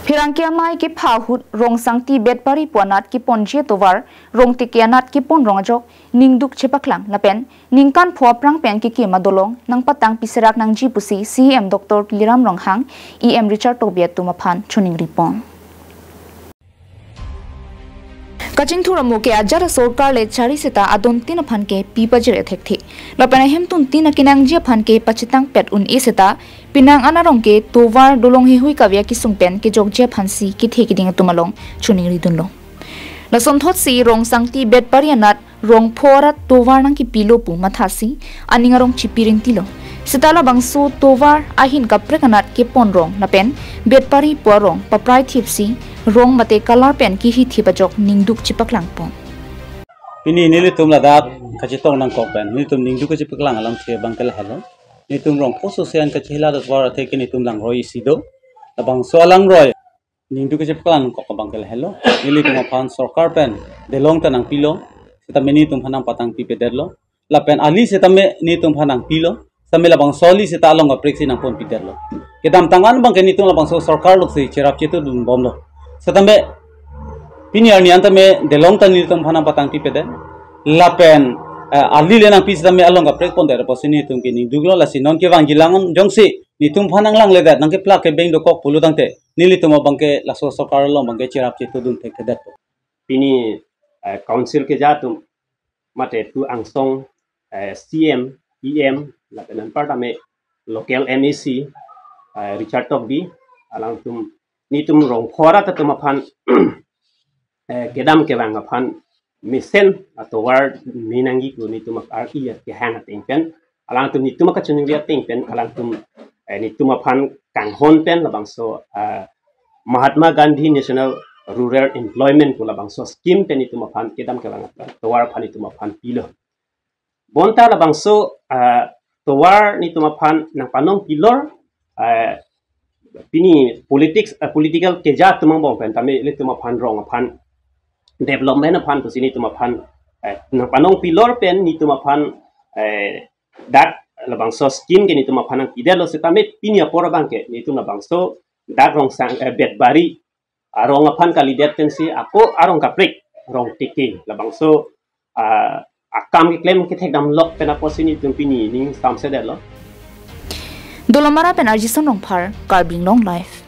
pherangke amei ke phahut rong sangti betpari puanat ki ponje tovar rong tikianat ki pon rongajok ningduk chepaklang lapen ningkan phuaprang pen ki madolong nang patang piserak nang jipusi CM Dr. Liram Ronghang EM Richard Tobiat tumaphan chuning ripon Kaching thuramu ke ajara sarkar le chari seta adon tina phan ke pipajir ethek thi lapana hemtun tina kinang je phan ke pachitang pet un e seta pinang anarong ke tovar dolong hi hui kavya ki sungpen ke jogje phansi ki thekiding tumalong chuning ri dunlo lason thot si rong sangti bet parianat Rongpho arat tovar nang ki pilo pu mathasi aningarong chipiring tilo sitala bangsu tovar ahin kaprekanat ke ponrong napen bet pari porong paprai thipsi rong mate color pen ki hi thibajok ningduk chipaklang pon ini nili tum ladat kachitong nang kokpen ni tum ningduk chipaklang alam the bangkel halo ni tum Rongpho sosian kachila dat war the ki ni tum lang roi sido labang solang roi ningduk chipaklang kok bangkel halo nili tum aphan sarkar pen delong tanang pilo setame ni tum phanang patang pi pederlo lapen ali setame ni tum phanang pilo same labang soli seta along apreksi nang pon piterlo kedam tangan bang ke ni tum labang so sarkar lok se cherap chetu dum bomlo setambe piniar ni antame delong tan ni tum phanang patang pi peder lapen ali lenang pis tame along aprek pon der posini tum ke ni duglo la sinon ke wang gilangon jongsi ni tum phanang lang ledat nang ke plak ke beng do kok pulu tangte nili tum bang ke la so sarkar lo bang ke cherap chetu dum thek kedat pini council ke jatum mate tu angsong CM EM la penan partame local MEC Richard Tokbi alang tum ni tum Rongpho arat tum aphan kedam ke bang aphan misen atau ward minangi ku ni tum RE ke hang pen alang tum ni tum ka chuning dia pen alang tum ni tum aphan kanghon pen labang so Mahatma Gandhi National Rural Employment ku labang so scheme pen ni tum aphan kedam ke bang towar phan ni tum aphan pilo bonta labang so towar ni tum aphan nang panong pilor pini political keja tumang bong pen tame le tum aphan rong aphan development aphan to sini tum aphan nang panong pilor pen ni tum aphan dat labang so scheme ke ni tum aphan idelo setame pini apora bangke ni tum labang so dat rong sang bet bari arong aphan kalidet pen si ako arong kaprik rong tiki labang so akam ki claim ki thek dam lok pen aposini tum pini ning sam se delo dolomara pen arjison rongphar karbing long life